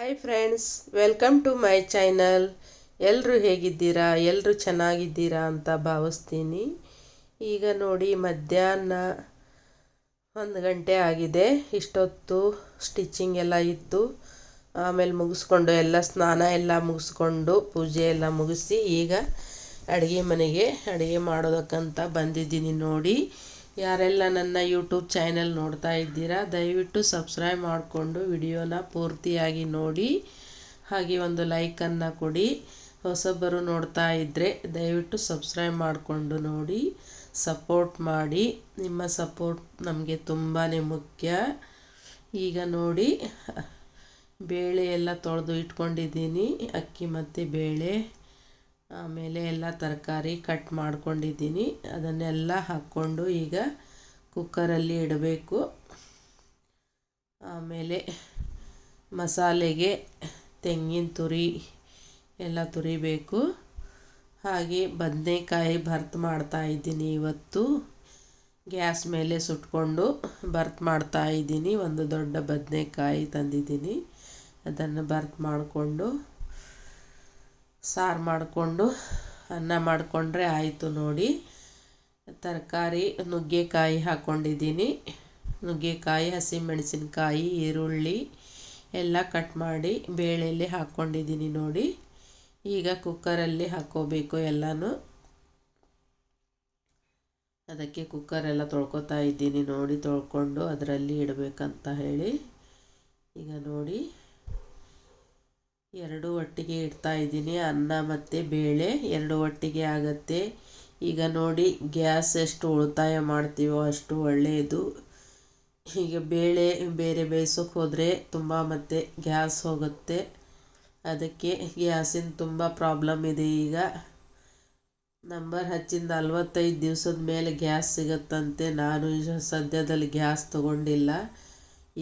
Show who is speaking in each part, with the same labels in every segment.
Speaker 1: Hi friends, welcome to my channel. ಎಲ್ಲರೂ ಹೇಗಿದ್ದೀರಾ? ಎಲ್ಲರೂ ಚೆನ್ನಾಗಿದ್ದೀರಾ ಅಂತ ಭಾವಿಸ್ತೀನಿ. ಈಗ ನೋಡಿ, ಮಧ್ಯಾಹ್ನ 1 ಗಂಟೆ ಆಗಿದೆ. ಇಷ್ಟೊತ್ತು ಸ್ಟಿಚಿಂಗ್ ಎಲ್ಲ ಇತ್ತು. ಆಮೇಲೆ ಮುಗಿಸ್ಕೊಂಡು ಎಲ್ಲ ಸ್ನಾನ ಎಲ್ಲ ಮುಗಿಸ್ಕೊಂಡು ಪೂಜೆ ಎಲ್ಲ ಮುಗಿಸಿ ಈಗ ಅಡುಗೆ ಮನೆಗೆ ಅಡುಗೆ ಮಾಡೋದಕ್ಕಂತ ಬಂದಿದ್ದೀನಿ. ನೋಡಿ, ಯಾರೆಲ್ಲ ನನ್ನ ಯೂಟ್ಯೂಬ್ ಚಾನಲ್ ನೋಡ್ತಾ ಇದ್ದೀರಾ, ದಯವಿಟ್ಟು ಸಬ್ಸ್ಕ್ರೈಬ್ ಮಾಡಿಕೊಂಡು ವಿಡಿಯೋನ ಪೂರ್ತಿಯಾಗಿ ನೋಡಿ, ಹಾಗೆ ಒಂದು ಲೈಕನ್ನು ಕೊಡಿ. ಹೊಸಬರು ನೋಡ್ತಾ ಇದ್ದರೆ ದಯವಿಟ್ಟು ಸಬ್ಸ್ಕ್ರೈಬ್ ಮಾಡಿಕೊಂಡು ನೋಡಿ, ಸಪೋರ್ಟ್ ಮಾಡಿ. ನಿಮ್ಮ ಸಪೋರ್ಟ್ ನಮಗೆ ತುಂಬಾ ಮುಖ್ಯ. ಈಗ ನೋಡಿ, ಬೇಳೆ ಎಲ್ಲ ತೊಳೆದು ಇಟ್ಕೊಂಡಿದ್ದೀನಿ, ಅಕ್ಕಿ ಮತ್ತು ಬೇಳೆ. ಆಮೇಲೆ ಎಲ್ಲ ತರಕಾರಿ ಕಟ್ ಮಾಡ್ಕೊಂಡಿದ್ದೀನಿ. ಅದನ್ನೆಲ್ಲ ಹಾಕ್ಕೊಂಡು ಈಗ ಕುಕ್ಕರಲ್ಲಿ ಇಡಬೇಕು. ಆಮೇಲೆ ಮಸಾಲೆಗೆ ತೆಂಗಿನ ತುರಿ ಎಲ್ಲ ತುರಿಬೇಕು. ಹಾಗೆ ಬದನೆಕಾಯಿ ಭರ್ತ್ ಮಾಡ್ತಾಯಿದ್ದೀನಿ. ಇವತ್ತು ಗ್ಯಾಸ್ ಮೇಲೆ ಸುಟ್ಕೊಂಡು ಭರ್ತ್ ಮಾಡ್ತಾಯಿದ್ದೀನಿ. ಒಂದು ದೊಡ್ಡ ಬದನೆಕಾಯಿ ತಂದಿದ್ದೀನಿ. ಅದನ್ನು ಭರ್ತ್ ಮಾಡಿಕೊಂಡು ಸಾರು ಮಾಡಿಕೊಂಡು ಅನ್ನ ಮಾಡಿಕೊಂಡ್ರೆ ಆಯಿತು. ನೋಡಿ, ತರಕಾರಿ ನುಗ್ಗೆಕಾಯಿ ಹಾಕ್ಕೊಂಡಿದ್ದೀನಿ. ನುಗ್ಗೆಕಾಯಿ, ಹಸಿಮೆಣಸಿನ್ಕಾಯಿ, ಈರುಳ್ಳಿ ಎಲ್ಲ ಕಟ್ ಮಾಡಿ ಬೇಳೆಯಲ್ಲಿ ಹಾಕ್ಕೊಂಡಿದ್ದೀನಿ. ನೋಡಿ, ಈಗ ಕುಕ್ಕರಲ್ಲಿ ಹಾಕ್ಕೋಬೇಕು ಎಲ್ಲನೂ. ಅದಕ್ಕೆ ಕುಕ್ಕರೆಲ್ಲ ತೊಳ್ಕೊತಾ ಇದ್ದೀನಿ. ನೋಡಿ, ತೊಳ್ಕೊಂಡು ಅದರಲ್ಲಿ ಇಡಬೇಕಂತ ಹೇಳಿ. ಈಗ ನೋಡಿ, ಎರಡು ಒಟ್ಟಿಗೆ ಇಡ್ತಾ ಇದ್ದೀನಿ. ಅನ್ನ ಮತ್ತು ಬೇಳೆ ಎರಡು ಒಟ್ಟಿಗೆ ಆಗುತ್ತೆ. ಈಗ ನೋಡಿ, ಗ್ಯಾಸ್ ಎಷ್ಟು ಉಳಿತಾಯ ಮಾಡ್ತೀವೋ ಅಷ್ಟು ಒಳ್ಳೆಯದು. ಈಗ ಬೇಳೆ ಬೇರೆ ಬೇಯಿಸೋಕೆ ಹೋದರೆ ತುಂಬ ಮತ್ತೆ ಗ್ಯಾಸ್ ಹೋಗುತ್ತೆ. ಅದಕ್ಕೆ ಗ್ಯಾಸಿನ ತುಂಬ ಪ್ರಾಬ್ಲಮ್ ಇದೆ. ಈಗ ನಂಬರ್ ಹಚ್ಚಿಂದ 45 ದಿವಸದ ಮೇಲೆ ಗ್ಯಾಸ್ ಸಿಗುತ್ತಂತೆ. ನಾನು ಈಗ ಸದ್ಯದಲ್ಲಿ ಗ್ಯಾಸ್ ತೊಗೊಂಡಿಲ್ಲ.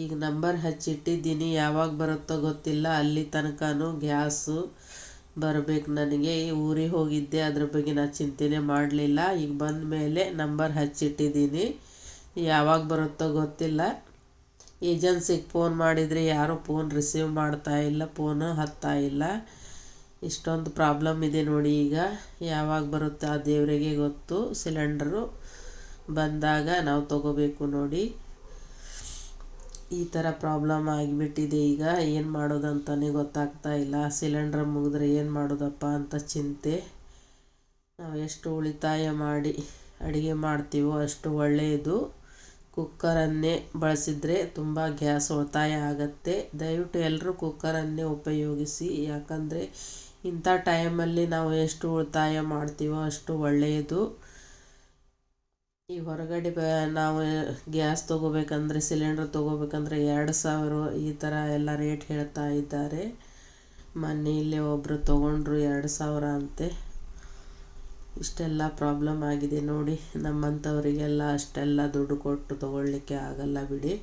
Speaker 1: ಈಗ ನಂಬರ್ ಹಚ್ಚಿಟ್ಟಿದ್ದೀನಿ. ಯಾವಾಗ ಬರುತ್ತೋ ಗೊತ್ತಿಲ್ಲ. ಅಲ್ಲಿ ತನಕನೂ ಗ್ಯಾಸು ಬರಬೇಕು ನನಗೆ. ಊರಿಗೆ ಹೋಗಿದ್ದೆ, ಅದ್ರ ಬಗ್ಗೆ ನಾನು ಚಿಂತೆನೇ ಮಾಡಲಿಲ್ಲ. ಈಗ ಬಂದ ಮೇಲೆ ನಂಬರ್ ಹಚ್ಚಿಟ್ಟಿದ್ದೀನಿ. ಯಾವಾಗ ಬರುತ್ತೋ ಗೊತ್ತಿಲ್ಲ. ಏಜೆನ್ಸಿಗೆ ಫೋನ್ ಮಾಡಿದರೆ ಯಾರೂ ಫೋನ್ ರಿಸೀವ್ ಮಾಡ್ತಾ ಇಲ್ಲ, ಫೋನು ಹತ್ತಾ ಇಲ್ಲ. ಇಷ್ಟೊಂದು ಪ್ರಾಬ್ಲಮ್ ಇದೆ ನೋಡಿ. ಈಗ ಯಾವಾಗ ಬರುತ್ತೆ ಆ ದೇವರಿಗೆ ಗೊತ್ತು. ಸಿಲಿಂಡ್ರು ಬಂದಾಗ ನಾವು ತಗೋಬೇಕು. ನೋಡಿ, ಈ ಥರ ಪ್ರಾಬ್ಲಮ್ ಆಗಿಬಿಟ್ಟಿದೆ. ಈಗ ಏನು ಮಾಡೋದಂತಲೇ ಗೊತ್ತಾಗ್ತಾ ಇಲ್ಲ. ಸಿಲಿಂಡ್ರ್ ಮುಗಿದ್ರೆ ಏನು ಮಾಡೋದಪ್ಪ ಅಂತ ಚಿಂತೆ. ನಾವು ಎಷ್ಟು ಉಳಿತಾಯ ಮಾಡಿ ಅಡುಗೆ ಮಾಡ್ತೀವೋ ಅಷ್ಟು ಒಳ್ಳೆಯದು. ಕುಕ್ಕರನ್ನೇ ಬಳಸಿದರೆ ತುಂಬ ಗ್ಯಾಸ್ ಉಳಿತಾಯ ಆಗುತ್ತೆ. ದಯವಿಟ್ಟು ಎಲ್ಲರೂ ಕುಕ್ಕರನ್ನೇ ಉಪಯೋಗಿಸಿ. ಯಾಕಂದರೆ ಇಂಥ ಟೈಮಲ್ಲಿ ನಾವು ಎಷ್ಟು ಉಳಿತಾಯ ಮಾಡ್ತೀವೋ ಅಷ್ಟು ಒಳ್ಳೆಯದು. ಈ ಹೊರಗಡೆ ನಾವು ಗ್ಯಾಸ್ ತೊಗೋಬೇಕಂದ್ರೆ, ಸಿಲಿಂಡರ್ ತೊಗೋಬೇಕಂದ್ರೆ 2000 ಈ ಥರ ಎಲ್ಲ ರೇಟ್ ಹೇಳ್ತಾ ಇದ್ದಾರೆ. ಮನೆಯಲ್ಲೇ ಒಬ್ಬರು ತೊಗೊಂಡ್ರು 2000 ಅಂತೆ. ಇಷ್ಟೆಲ್ಲ ಪ್ರಾಬ್ಲಮ್ ಆಗಿದೆ ನೋಡಿ. ನಮ್ಮಂಥವರಿಗೆಲ್ಲ ಅಷ್ಟೆಲ್ಲ ದುಡ್ಡು ಕೊಟ್ಟು ತೊಗೊಳ್ಳಿಕ್ಕೆ ಆಗಲ್ಲ ಬಿಡಿ.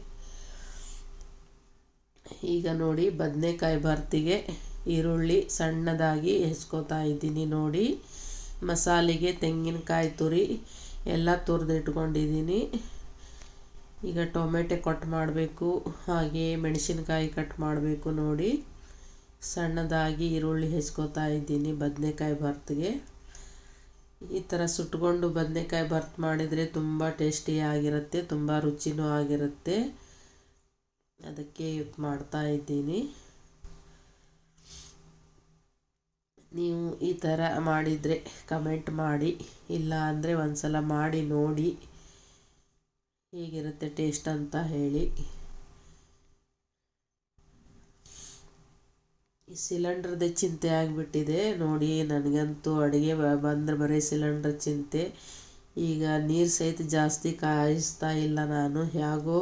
Speaker 1: ಈಗ ನೋಡಿ, ಬದನೆಕಾಯಿ ಭರ್ತಿಗೆ ಈರುಳ್ಳಿ ಸಣ್ಣದಾಗಿ ಹೆಚ್ಕೋತಾ ಇದ್ದೀನಿ. ನೋಡಿ, ಮಸಾಲೆಗೆ ತೆಂಗಿನಕಾಯಿ ತುರಿ ಎಲ್ಲ ತುರಿದಿಟ್ಕೊಂಡಿದ್ದೀನಿ. ಈಗ ಟೊಮೆಟೊ ಕಟ್ ಮಾಡಬೇಕು, ಹಾಗೆ ಮೆಣಸಿನ್ಕಾಯಿ ಕಟ್ ಮಾಡಬೇಕು. ನೋಡಿ, ಸಣ್ಣದಾಗಿ ಈರುಳ್ಳಿ ಹೆಚ್ಕೋತಾ ಇದ್ದೀನಿ ಬದನೆಕಾಯಿ ಭರ್ತಿಗೆ. ಈ ಥರ ಸುಟ್ಕೊಂಡು ಬದನೆಕಾಯಿ ಭರ್ತ್ ಮಾಡಿದರೆ ತುಂಬ ಟೇಸ್ಟಿಯಾಗಿರುತ್ತೆ, ತುಂಬ ರುಚಿನೂ ಆಗಿರುತ್ತೆ. ಅದಕ್ಕೆ ಮಾಡ್ತಾ ಇದ್ದೀನಿ. ನೀವು ಈ ಥರ ಮಾಡಿದರೆ ಕಮೆಂಟ್ ಮಾಡಿ, ಇಲ್ಲ ಅಂದರೆ ಒಂದು ಸಲ ಮಾಡಿ ನೋಡಿ ಹೇಗಿರುತ್ತೆ ಟೇಸ್ಟ್ ಅಂತ ಹೇಳಿ. ಈ ಸಿಲಿಂಡ್ರದ್ದೇ ಚಿಂತೆ ಆಗಿಬಿಟ್ಟಿದೆ ನೋಡಿ. ನನಗಂತೂ ಅಡುಗೆ ಬಂದರೆ ಬರೀ ಸಿಲಿಂಡ್ರ್ ಚಿಂತೆ. ಈಗ ನೀರು ಸಹಿತ ಜಾಸ್ತಿ ಕಾಯಿಸ್ತಾ ಇಲ್ಲ ನಾನು. ಹೇಗೋ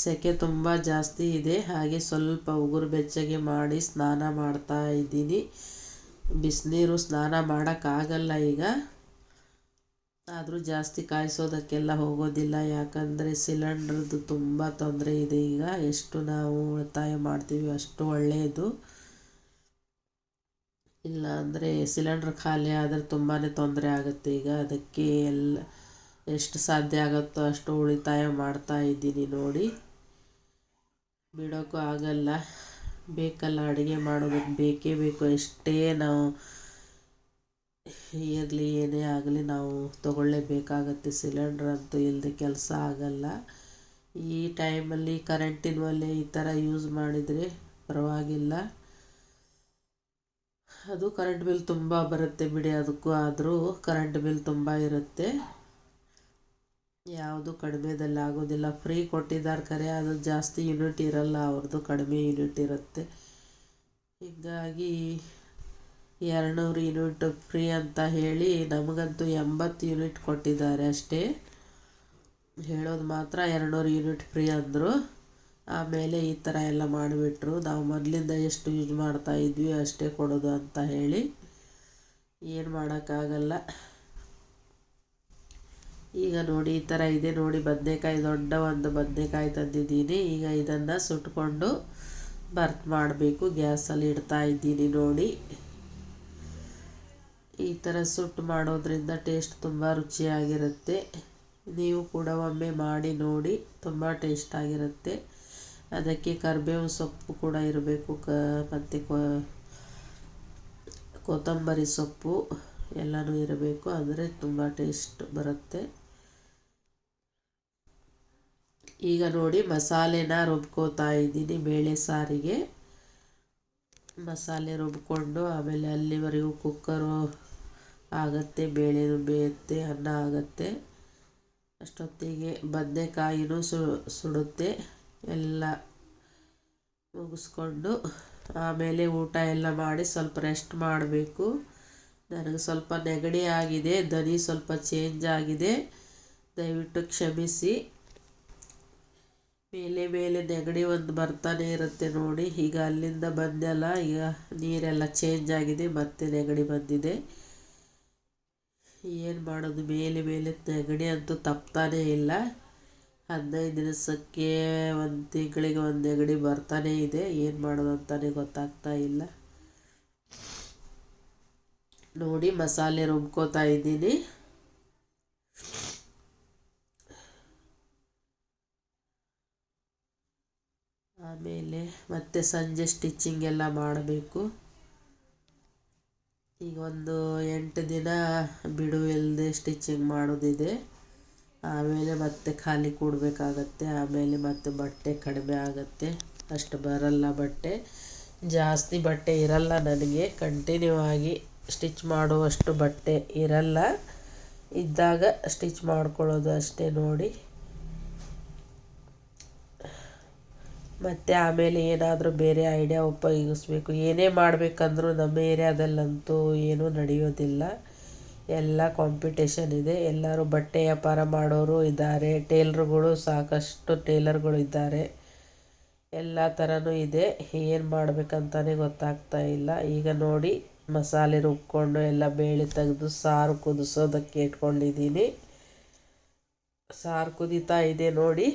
Speaker 1: ಸೆಕೆ ತುಂಬ ಜಾಸ್ತಿ ಇದೆ. ಹಾಗೆ ಸ್ವಲ್ಪ ಉಗುರು ಬೆಚ್ಚಗೆ ಮಾಡಿ ಸ್ನಾನ ಮಾಡ್ತಾ ಇದ್ದೀನಿ. ಬಿಸಿನೀರು ಸ್ನಾನ ಮಾಡೋಕ್ಕಾಗಲ್ಲ ಈಗ. ಆದರೂ ಜಾಸ್ತಿ ಕಾಯಿಸೋದಕ್ಕೆಲ್ಲ ಹೋಗೋದಿಲ್ಲ. ಯಾಕಂದರೆ ಸಿಲಿಂಡ್ರದ್ದು ತುಂಬ ತೊಂದರೆ ಇದೆ. ಈಗ ಎಷ್ಟು ನಾವು ಉಳಿತಾಯ ಮಾಡ್ತೀವಿ ಅಷ್ಟು ಒಳ್ಳೆಯದು. ಇಲ್ಲ ಅಂದರೆ ಸಿಲಿಂಡ್ರ್ ಖಾಲಿ ಆದರೆ ತುಂಬಾ ತೊಂದರೆ ಆಗುತ್ತೆ. ಈಗ ಅದಕ್ಕೆ ಎಷ್ಟು ಸಾಧ್ಯ ಆಗುತ್ತೋ ಅಷ್ಟು ಉಳಿತಾಯ ಮಾಡ್ತಾ ಇದ್ದೀನಿ. ನೋಡಿ, ಬಿಡೋಕ್ಕೂ ಆಗಲ್ಲ. ಬೇಕಲ್ಲ, ಅಡುಗೆ ಮಾಡೋದಕ್ಕೆ ಬೇಕೇ ಬೇಕು. ಎಷ್ಟೇ ನಾವು ಇರಲಿ ಏನೇ ಆಗಲಿ ನಾವು ತಗೊಳ್ಳೇಬೇಕಾಗತ್ತೆ. ಸಿಲಿಂಡ್ರ್ ಅಂತೂ ಇಲ್ಲದೆ ಕೆಲಸ ಆಗಲ್ಲ. ಈ ಟೈಮಲ್ಲಿ ಕರೆಂಟಿನ ಒಲೆ ಈ ಥರ ಯೂಸ್ ಮಾಡಿದರೆ ಪರವಾಗಿಲ್ಲ. ಅದು ಕರೆಂಟ್ ಬಿಲ್ ತುಂಬ ಬರುತ್ತೆ ಬಿಡಿ, ಅದಕ್ಕೂ ಆದರೂ ಕರೆಂಟ್ ಬಿಲ್ ತುಂಬ ಇರುತ್ತೆ. ಯಾವುದು ಕಡಿಮೆದಲ್ಲಿ ಆಗೋದಿಲ್ಲ. ಫ್ರೀ ಕೊಟ್ಟಿದ್ದಾರೆ ಖರೆ, ಅದು ಜಾಸ್ತಿ ಯೂನಿಟ್ ಇರಲ್ಲ, ಅವ್ರದ್ದು ಕಡಿಮೆ ಯೂನಿಟ್ ಇರುತ್ತೆ. ಹೀಗಾಗಿ 200 ಯೂನಿಟ್ ಫ್ರೀ ಅಂತ ಹೇಳಿ ನಮಗಂತೂ 80 ಯೂನಿಟ್ ಕೊಟ್ಟಿದ್ದಾರೆ ಅಷ್ಟೇ. ಹೇಳೋದು ಮಾತ್ರ 200 ಯೂನಿಟ್ ಫ್ರೀ ಅಂದರು. ಆಮೇಲೆ ಈ ಥರ ಎಲ್ಲ ಮಾಡಿಬಿಟ್ರು. ನಾವು ಮೊದಲಿಂದ ಎಷ್ಟು ಯೂಸ್ ಮಾಡ್ತಾ ಇದ್ವಿ ಅಷ್ಟೇ ಕೊಡೋದು ಅಂತ ಹೇಳಿ ಏನು ಮಾಡೋಕ್ಕಾಗಲ್ಲ. ಈಗ ನೋಡಿ ಈ ಥರ ಇದೆ ನೋಡಿ, ಬದನೆಕಾಯಿ, ದೊಡ್ಡ ಒಂದು ಬದನೆಕಾಯಿ ತಂದಿದ್ದೀನಿ. ಈಗ ಇದನ್ನು ಸುಟ್ಕೊಂಡು ಬರ್ತ್ ಮಾಡಬೇಕು. ಗ್ಯಾಸಲ್ಲಿ ಇಡ್ತಾ ಇದ್ದೀನಿ ನೋಡಿ. ಈ ಥರ ಸುಟ್ಟು ಮಾಡೋದ್ರಿಂದ ಟೇಸ್ಟ್ ತುಂಬ ರುಚಿಯಾಗಿರುತ್ತೆ. ನೀವು ಕೂಡ ಒಮ್ಮೆ ಮಾಡಿ ನೋಡಿ, ತುಂಬ ಟೇಸ್ಟಾಗಿರುತ್ತೆ. ಅದಕ್ಕೆ ಕರಿಬೇವು ಸೊಪ್ಪು ಕೂಡ ಇರಬೇಕು, ಮತ್ತು ಕೊತ್ತಂಬರಿ ಸೊಪ್ಪು ಎಲ್ಲನೂ ಇರಬೇಕು, ಅಂದರೆ ತುಂಬ ಟೇಸ್ಟ್ ಬರುತ್ತೆ. ಈಗ ನೋಡಿ ಮಸಾಲೆನ ರುಬ್ಕೋತಾ ಇದ್ದೀನಿ. ಬೇಳೆ ಸಾರಿಗೆ ಮಸಾಲೆ ರುಬ್ಕೊಂಡು ಆಮೇಲೆ ಅಲ್ಲಿವರೆಗೂ ಕುಕ್ಕರು ಆಗುತ್ತೆ, ಬೇಳೆನೂ ಬೇಯುತ್ತೆ, ಅನ್ನ ಆಗುತ್ತೆ. ಅಷ್ಟೊತ್ತಿಗೆ ಬದನೆಕಾಯಿನೂ ಸುಡುತ್ತೆ. ಎಲ್ಲ ಮುಗಿಸ್ಕೊಂಡು ಆಮೇಲೆ ಊಟ ಎಲ್ಲ ಮಾಡಿ ಸ್ವಲ್ಪ ರೆಸ್ಟ್ ಮಾಡಬೇಕು. ನನಗೆ ಸ್ವಲ್ಪ ನೆಗಡಿ ಆಗಿದೆ, ಧ್ವನಿ ಸ್ವಲ್ಪ ಚೇಂಜ್ ಆಗಿದೆ, ದಯವಿಟ್ಟು ಕ್ಷಮಿಸಿ. ಮೇಲೆ ನೆಗಡಿ ಒಂದು ಬರ್ತಾನೆ ಇರುತ್ತೆ ನೋಡಿ. ಈಗ ಅಲ್ಲಿಂದ ಬಂದೆಲ್ಲ, ಈಗ ನೀರೆಲ್ಲ ಚೇಂಜ್ ಆಗಿದೆ, ಮತ್ತೆ ನೆಗಡಿ ಬಂದಿದೆ. ಏನು ಮಾಡೋದು, ಮೇಲೆ ನೆಗಡಿ ಅಂತೂ ತಪ್ತಾನೇ ಇಲ್ಲ. 15 ದಿವಸಕ್ಕೆ 1 ತಿಂಗಳಿಗೆ ಒಂದು ನೆಗಡಿ ಬರ್ತಾನೇ ಇದೆ. ಏನು ಮಾಡೋದು ಅಂತಾನೆ ಗೊತ್ತಾಗ್ತಾ ಇಲ್ಲ ನೋಡಿ. ಮಸಾಲೆ ರುಬ್ಕೋತಾ ಇದ್ದೀನಿ. ಆಮೇಲೆ ಮತ್ತೆ ಸಂಜೆ ಸ್ಟಿಚಿಂಗ್ ಎಲ್ಲ ಮಾಡಬೇಕು. ಈಗ ಒಂದು 8 ದಿನ ಬಿಡುವಿಲ್ಲದೆ ಸ್ಟಿಚಿಂಗ್ ಮಾಡೋದಿದೆ. ಆಮೇಲೆ ಮತ್ತೆ ಖಾಲಿ ಕೂಡಬೇಕಾಗತ್ತೆ. ಆಮೇಲೆ ಮತ್ತೆ ಬಟ್ಟೆ ಕಡಿಮೆ ಆಗುತ್ತೆ, ಅಷ್ಟು ಬರಲ್ಲ ಬಟ್ಟೆ. ಜಾಸ್ತಿ ಬಟ್ಟೆ ಇರಲ್ಲ ನನಗೆ, ಕಂಟಿನ್ಯೂ ಆಗಿ ಸ್ಟಿಚ್ ಮಾಡುವಷ್ಟು ಬಟ್ಟೆ ಇರಲ್ಲ. ಇದ್ದಾಗ ಸ್ಟಿಚ್ ಮಾಡ್ಕೊಳ್ಳೋದು ಅಷ್ಟೇ ನೋಡಿ. ಮತ್ತು ಆಮೇಲೆ ಏನಾದರೂ ಬೇರೆ ಐಡಿಯಾ ಉಪಯೋಗಿಸ್ಬೇಕು. ಏನೇ ಮಾಡಬೇಕಂದ್ರೂ ನಮ್ಮ ಏರಿಯಾದಲ್ಲಂತೂ ಏನೂ ನಡೆಯೋದಿಲ್ಲ. ಎಲ್ಲ ಕಾಂಪಿಟೇಷನ್ ಇದೆ. ಎಲ್ಲರೂ ಬಟ್ಟೆ ವ್ಯಾಪಾರ ಮಾಡೋರು ಇದ್ದಾರೆ, ಟೇಲರ್ಗಳು, ಸಾಕಷ್ಟು ಟೇಲರ್ಗಳು ಇದ್ದಾರೆ. ಎಲ್ಲ ಥರನೂ ಇದೆ. ಏನು ಮಾಡಬೇಕಂತಾನೆ ಗೊತ್ತಾಗ್ತಾ ಇಲ್ಲ. ಈಗ ನೋಡಿ ಮಸಾಲೆ ರುಬ್ಕೊಂಡು ಎಲ್ಲ ಬೇಳೆ ತೆಗೆದು ಸಾರು ಕುದಿಸೋದಕ್ಕೆ ಇಟ್ಕೊಂಡಿದ್ದೀನಿ. ಸಾರು ಕುದೀತಾ ಇದೆ ನೋಡಿ.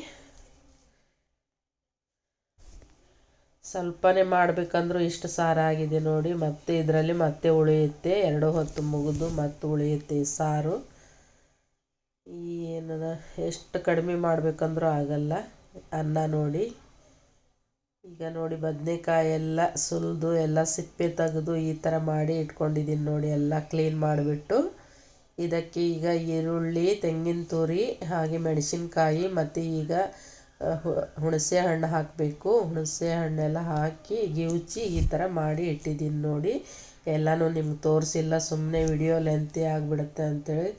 Speaker 1: ಸ್ವಲ್ಪನೇ ಮಾಡಬೇಕಂದ್ರೂ ಇಷ್ಟು ಸಾರಾಗಿದೆ ನೋಡಿ. ಮತ್ತೆ ಇದರಲ್ಲಿ ಮತ್ತೆ ಉಳಿಯುತ್ತೆ, 2 ಹೊತ್ತು ಮುಗಿದು ಮತ್ತೆ ಉಳಿಯುತ್ತೆ ಈ ಸಾರು. ಏನದ ಎಷ್ಟು ಕಡಿಮೆ ಮಾಡಬೇಕಂದ್ರೂ ಆಗಲ್ಲ ಅನ್ನ ನೋಡಿ. ಈಗ ನೋಡಿ ಬದನೆಕಾಯಿ ಎಲ್ಲ ಸುಲಿದು ಎಲ್ಲ ಸಿಪ್ಪೆ ತೆಗೆದು ಈ ಥರ ಮಾಡಿ ಇಟ್ಕೊಂಡಿದ್ದೀನಿ ನೋಡಿ. ಎಲ್ಲ ಕ್ಲೀನ್ ಮಾಡಿಬಿಟ್ಟು ಇದಕ್ಕೆ ಈಗ ಈರುಳ್ಳಿ, ತೆಂಗಿನ ತುರಿ, ಹಾಗೆ ಮೆಣಸಿನ್ಕಾಯಿ, ಮತ್ತು ಈಗ ಹುಣಸೆ ಹಣ್ಣು ಹಾಕಬೇಕು. ಹುಣಸೆ ಹಣ್ಣೆಲ್ಲ ಹಾಕಿ ಗಿವುಚಿ ಈ ಥರ ಮಾಡಿ ಇಟ್ಟಿದ್ದೀನಿ ನೋಡಿ. ಎಲ್ಲನೂ ನಿಮ್ಗೆ ತೋರಿಸಿಲ್ಲ, ಸುಮ್ಮನೆ ವಿಡಿಯೋ ಲೆಂತಿ ಆಗಿಬಿಡುತ್ತೆ ಅಂಥೇಳಿ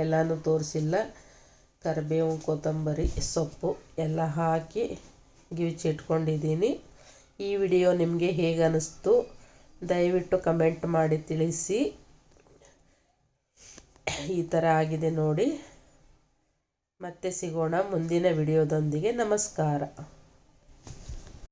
Speaker 1: ಎಲ್ಲನೂ ತೋರಿಸಿಲ್ಲ. ಕರಿಬೇವು, ಕೊತ್ತಂಬರಿ ಸೊಪ್ಪು ಎಲ್ಲ ಹಾಕಿ ಗಿವುಚಿ ಇಟ್ಕೊಂಡಿದ್ದೀನಿ. ಈ ವಿಡಿಯೋ ನಿಮಗೆ ಹೇಗೆ ಅನ್ನಿಸ್ತು ದಯವಿಟ್ಟು ಕಮೆಂಟ್ ಮಾಡಿ ತಿಳಿಸಿ. ಈ ಥರ ಆಗಿದೆ ನೋಡಿ. ಮತ್ತೆ ಸಿಗೋಣ ಮುಂದಿನ ವಿಡಿಯೋದೊಂದಿಗೆ. ನಮಸ್ಕಾರ.